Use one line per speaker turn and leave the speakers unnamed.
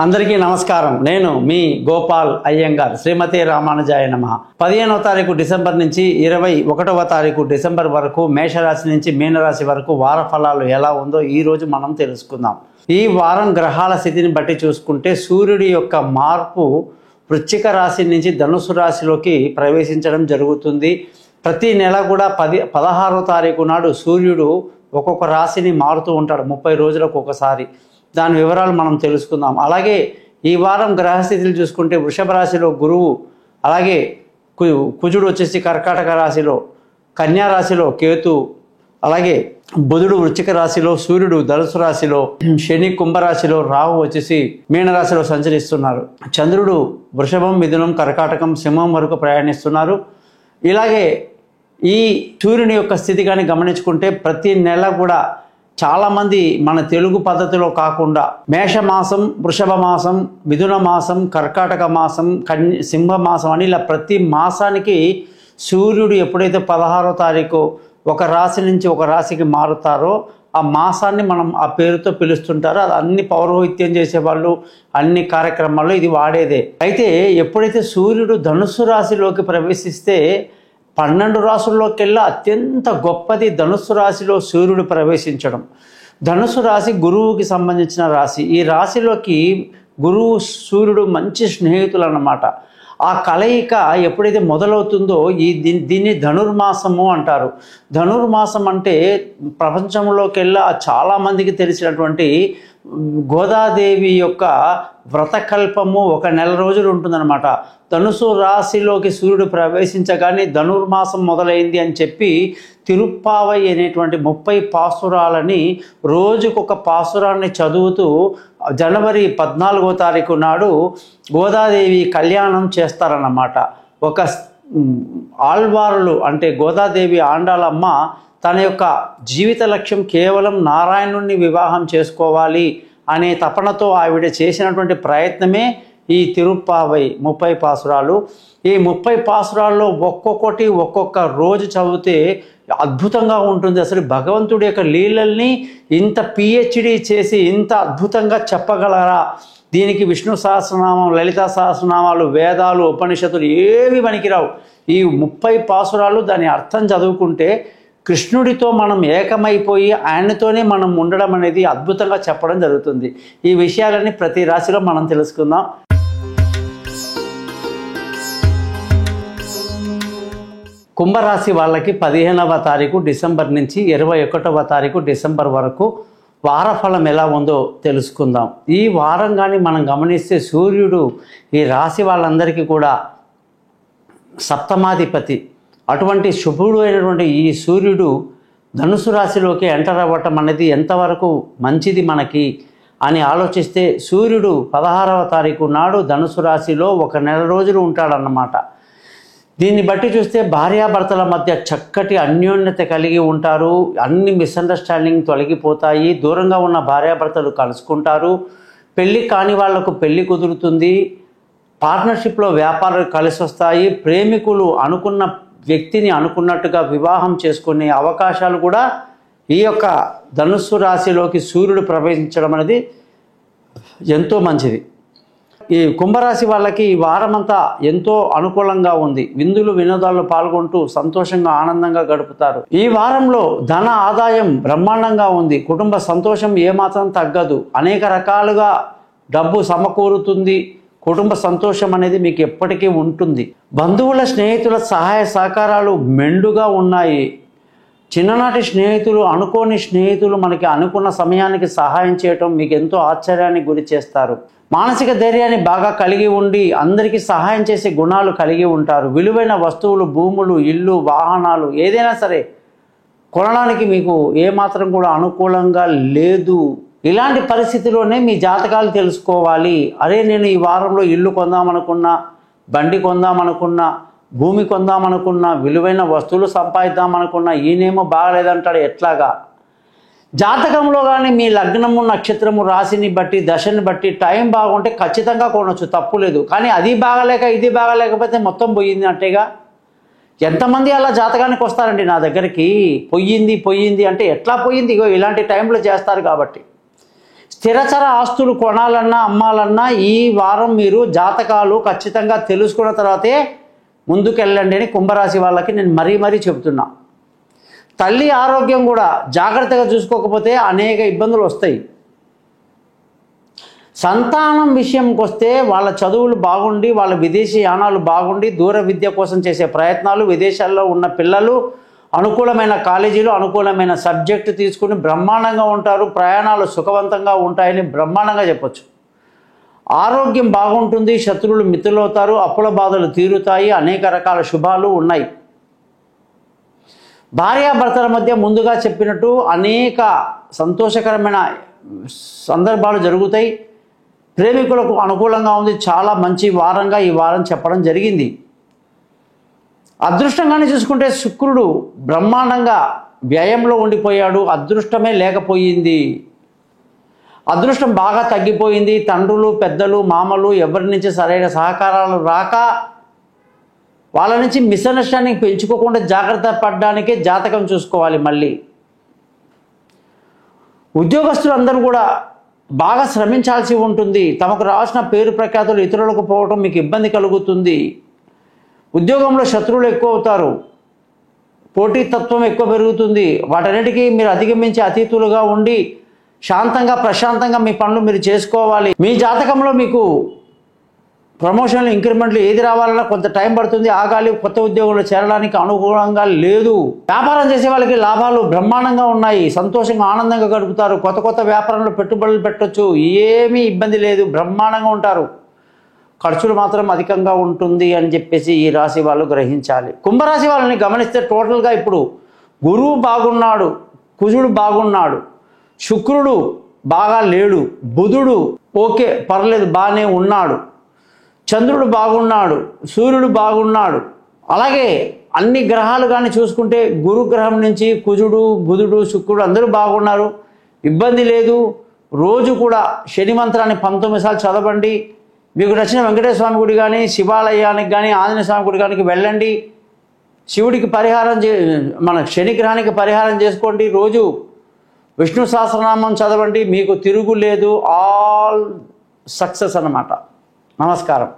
అందరికీ నమస్కారం. నేను మీ గోపాల్ అయ్యంగార్. శ్రీమతి రామానుజాయ నమః. 15వ తారీఖు డిసెంబర్ నుంచి 21వ తారీఖు డిసెంబర్ వరకు మేషరాశి నుంచి మీనరాశి వరకు వార ఫలాలు ఎలా ఉందో ఈరోజు మనం తెలుసుకుందాం. ఈ వారం గ్రహాల స్థితిని బట్టి చూసుకుంటే సూర్యుడి యొక్క మార్పు వృశ్చిక రాశి నుంచి ధనుసు రాశిలోకి ప్రవేశించడం జరుగుతుంది. ప్రతి నెల కూడా 16వ తారీఖు నాడు సూర్యుడు ఒక్కొక్క రాశిని మారుతూ ఉంటాడు, 30 రోజులకు ఒకసారి. దాని వివరాలు మనం తెలుసుకుందాం. అలాగే ఈ వారం గ్రహస్థితులు చూసుకుంటే వృషభ రాశిలో గురువు, అలాగే కుజుడు వచ్చేసి కర్కాటక రాశిలో, కన్యా రాశిలో కేతు, అలాగే బుధుడు వృశ్చిక రాశిలో, సూర్యుడు ధనుసు రాశిలో, శని కుంభరాశిలో, రాహు వచ్చేసి మీనరాశిలో సంచరిస్తున్నారు. చంద్రుడు వృషభం, మిథునం, కర్కాటకం, సింహం వరకు ప్రయాణిస్తున్నారు. ఇలాగే ఈ సూర్యుని యొక్క స్థితి కానీ గమనించుకుంటే ప్రతి నెల కూడా చాలామంది మన తెలుగు పద్ధతిలో కాకుండా మేషమాసం, వృషభ మాసం, మిథున మాసం, కర్కాటక మాసం, సింహ మాసం అని ఇలా ప్రతి మాసానికి సూర్యుడు ఎప్పుడైతే 16వ తారీఖు ఒక రాశి నుంచి ఒక రాశికి మారుతారో ఆ మాసాన్ని మనం ఆ పేరుతో పిలుస్తుంటారో. అది అన్ని పౌరోహిత్యం చేసేవాళ్ళు, అన్ని కార్యక్రమాల్లో ఇది వాడేదే. అయితే ఎప్పుడైతే సూర్యుడు ధనుస్సు రాశిలోకి ప్రవేశిస్తే 12 రాశుల్లోకెల్లా అత్యంత గొప్పది ధనుస్సు రాశిలో సూర్యుడు ప్రవేశించడం. ధనుస్సు రాశి గురువుకి సంబంధించిన రాశి. ఈ రాశిలోకి గురువు సూర్యుడు మంచి స్నేహితులు అన్నమాట. ఆ కలయిక ఎప్పుడైతే మొదలవుతుందో దీన్ని ధనుర్మాసము అంటారు. ధనుర్మాసం అంటే ప్రపంచంలోకెల్లా చాలామందికి తెలిసినటువంటి గోదాదేవి యొక్క వ్రతకల్పము 1 నెల రోజులు ఉంటుందన్నమాట. ధనుసు రాశిలోకి సూర్యుడు ప్రవేశించగానే ధనుర్మాసం మొదలైంది అని చెప్పి తిరుప్పావై అనేటువంటి 30 పాసురాలని రోజుకొక పాసురాన్ని చదువుతూ జనవరి 14వ తారీఖు నాడు గోదాదేవి కళ్యాణం చేస్తారన్నమాట. ఒక ఆళ్వారులు అంటే గోదాదేవి ఆండాలమ్మ తన యొక్క జీవిత లక్ష్యం కేవలం నారాయణుణ్ణి వివాహం చేసుకోవాలి అనే తపనతో ఆవిడ చేసినటువంటి ప్రయత్నమే ఈ తిరుప్పావై 30 పాసురాలు. ఈ 30 పాసురాల్లో ఒక్కొక్కటి ఒక్కొక్క రోజు చదివితే అద్భుతంగా ఉంటుంది. అసలు భగవంతుడి యొక్క లీలల్ని ఇంత PhD చేసి ఇంత అద్భుతంగా చెప్పగలరా? దీనికి విష్ణు సహస్రనామం, లలితా సహస్రనామాలు, వేదాలు, ఉపనిషత్తులు ఏవి పనికిరావు. ఈ 30 పాసురాలు దాని అర్థం చదువుకుంటే కృష్ణుడితో మనం ఏకమైపోయి ఆయనతోనే మనం ఉండడం అనేది అద్భుతంగా చెప్పడం జరుగుతుంది. ఈ విషయాలన్నీ ప్రతి రాశిలో మనం తెలుసుకుందాం. కుంభరాశి వాళ్ళకి 15వ తారీఖు డిసెంబర్ నుంచి 21వ తారీఖు డిసెంబర్ వరకు వారఫలం ఎలా ఉందో తెలుసుకుందాం. ఈ వారం కానీ మనం గమనిస్తే సూర్యుడు ఈ రాశి వాళ్ళందరికీ కూడా సప్తమాధిపతి. అటువంటి శుభుడు అయినటువంటి ఈ సూర్యుడు ధనుసు రాశిలోకి ఎంటర్ అవ్వటం అనేది ఎంతవరకు మంచిది మనకి అని ఆలోచిస్తే సూర్యుడు 16వ తారీఖు నాడు ధనుసు రాశిలో 1 నెల రోజులు ఉంటాడన్నమాట. దీన్ని బట్టి చూస్తే భార్యాభర్తల మధ్య చక్కటి అన్యోన్యత కలిగి ఉంటారు. అన్ని మిస్అండర్స్టాండింగ్ తొలగిపోతాయి. దూరంగా ఉన్న భార్యాభర్తలు కలుసుకుంటారు. పెళ్ళి కాని వాళ్లకు పెళ్ళి కుదురుతుంది. పార్ట్నర్షిప్లో వ్యాపారాలు కలిసి వస్తాయి. ప్రేమికులు అనుకున్న వ్యక్తిని అనుకున్నట్టుగా వివాహం చేసుకునే అవకాశాలు కూడా ఈ యొక్క ధనుస్సు రాశిలోకి సూర్యుడు ప్రవేశించడం అనేది ఎంతో మంచిది. ఈ కుంభరాశి వాళ్ళకి ఈ వారమంతా ఎంతో అనుకూలంగా ఉంది. విందులు వినోదాల్లో పాల్గొంటూ సంతోషంగా ఆనందంగా గడుపుతారు. ఈ వారంలో ధన ఆదాయం బ్రహ్మాండంగా ఉంది. కుటుంబ సంతోషం ఏమాత్రం తగ్గదు. అనేక రకాలుగా డబ్బు సమకూరుతుంది. కుటుంబ సంతోషం అనేది మీకు ఎప్పటికీ ఉంటుంది. బంధువుల, స్నేహితుల సహాయ సహకారాలు మెండుగా ఉన్నాయి. చిన్ననాటి స్నేహితులు, అనుకోని స్నేహితులు మనకి అనుకున్న సమయానికి సహాయం చేయటం మీకు ఎంతో ఆశ్చర్యానికి గురి చేస్తారు. మానసిక ధైర్యాన్ని బాగా కలిగి ఉండి అందరికీ సహాయం చేసే గుణాలు కలిగి ఉంటారు. విలువైన వస్తువులు, భూములు, ఇల్లు, వాహనాలు ఏదైనా సరే కొనడానికి మీకు ఏమాత్రం కూడా అనుకూలంగా లేదు. ఇలాంటి పరిస్థితిలోనే మీ జాతకాలు తెలుసుకోవాలి. అరే నేను ఈ వారంలో ఇల్లు కొందామనుకున్నా, బండి కొందామనుకున్నా, భూమి కొందామనుకున్నా, విలువైన వస్తువులు సంపాదిద్దామనుకున్నా, ఈయనేమో బాగలేదంటాడు. ఎట్లాగా? జాతకంలో కానీ మీ లగ్నము, నక్షత్రము, రాశిని బట్టి, దశని బట్టి టైం బాగుంటే ఖచ్చితంగా కొనవచ్చు, తప్పు లేదు. కానీ అది బాగలేక ఇది బాగలేకపోతే మొత్తం పోయింది అంటేగా. ఎంతమంది అలా జాతకానికి వస్తారండి నా దగ్గరికి, పోయింది అంటే ఎట్లా పోయింది? ఇగో ఇలాంటి టైంలో చేస్తారు కాబట్టి. స్థిరచర ఆస్తులు కొనాలన్నా అమ్మాలన్నా ఈ వారం మీరు జాతకాలు ఖచ్చితంగా తెలుసుకున్న తర్వాతే ముందుకెళ్ళండి అని కుంభరాశి వాళ్ళకి నేను మరీ చెబుతున్నా. తల్లి ఆరోగ్యం కూడా జాగ్రత్తగా చూసుకోకపోతే అనేక ఇబ్బందులు వస్తాయి. సంతానం విషయంకి వస్తే వాళ్ళ చదువులు బాగుండి, వాళ్ళ విదేశీ యానాలు బాగుండి, దూర విద్య కోసం చేసే ప్రయత్నాలు, విదేశాల్లో ఉన్న పిల్లలు అనుకూలమైన కాలేజీలు, అనుకూలమైన సబ్జెక్టు తీసుకుని బ్రహ్మాండంగా ఉంటారు. ప్రయాణాలు సుఖవంతంగా ఉంటాయని బ్రహ్మాండంగా చెప్పొచ్చు. ఆరోగ్యం బాగుంటుంది, శత్రువులు మిత్రులవుతారు, అప్పుల బాధలు తీరుతాయి, అనేక రకాల శుభాలు ఉన్నాయి. భార్యాభర్తల మధ్య ముందుగా చెప్పినట్టు అనేక సంతోషకరమైన సందర్భాలు జరుగుతాయి. ప్రేమికులకు అనుకూలంగా ఉంది. చాలా మంచి వారంగా ఈ వారం చెప్పడం జరిగింది. అదృష్టంగానే చూసుకుంటే శుక్రుడు బ్రహ్మాండంగా వ్యయంలో ఉండిపోయాడు. అదృష్టమే లేకపోయింది. అదృష్టం బాగా తగ్గిపోయింది. తండ్రులు, పెద్దలు, మామలు ఎవరి నుంచి సరైన సహకారాలు రాక వాళ్ళ నుంచి మిస్అండర్స్టాండింగ్ పెంచుకోకుండా జాగ్రత్త పడడానికే జాతకం చూసుకోవాలి. మళ్ళీ ఉద్యోగస్తులు అందరూ కూడా బాగా శ్రమించాల్సి ఉంటుంది. తమకు రావాల్సిన పేరు ప్రఖ్యాతులు ఇతరులకు పోవటం మీకు ఇబ్బంది కలుగుతుంది. ఉద్యోగంలో శత్రువులు ఎక్కువ అవుతారు. పోటీతత్వం ఎక్కువ పెరుగుతుంది. వాటన్నిటికీ మీరు అధిగమించి అతీతులుగా ఉండి శాంతంగా ప్రశాంతంగా మీ పనులు మీరు చేసుకోవాలి. మీ జాతకంలో మీకు ప్రమోషన్లు, ఇంక్రిమెంట్లు ఏది రావాలన్నా కొంత టైం పడుతుంది, ఆగాలి. కొత్త ఉద్యోగంలో చేరడానికి అనుకూలంగా లేదు. వ్యాపారం చేసే వాళ్ళకి లాభాలు బ్రహ్మాండంగా ఉన్నాయి. సంతోషంగా ఆనందంగా గడుపుతారు. కొత్త వ్యాపారంలో పెట్టుబడులు పెట్టొచ్చు. ఏమీ ఇబ్బంది లేదు. బ్రహ్మాండంగా ఉంటారు. ఖర్చులు మాత్రం అధికంగా ఉంటుంది అని చెప్పేసి ఈ రాశి వాళ్ళు గ్రహించాలి. కుంభరాశి వాళ్ళని గమనిస్తే టోటల్గా ఇప్పుడు గురువు బాగున్నాడు, కుజుడు బాగున్నాడు, శుక్రుడు బాగా లేడు, బుధుడు ఓకే పర్లేదు బాగానే ఉన్నాడు, చంద్రుడు బాగున్నాడు, సూర్యుడు బాగున్నాడు. అలాగే అన్ని గ్రహాలు కానీ చూసుకుంటే గురుగ్రహం నుంచి కుజుడు, బుధుడు, శుక్రుడు అందరూ బాగున్నారు. ఇబ్బంది లేదు. రోజు కూడా శని మంత్రాన్ని 19 సార్లు చదవండి. మీకు నచ్చిన వెంకటేశ్వర స్వామి గుడి కానీ, శివాలయానికి కానీ, ఆంజనేయ స్వామి గుడి కానీ వెళ్ళండి. శివుడికి పరిహారం మన శనిగ్రహానికి పరిహారం చేసుకోండి. రోజు విష్ణు సహస్రనామం చదవండి. మీకు తిరుగులేదు. ఆల్ సక్సెస్ అన్నమాట. నమస్కారం.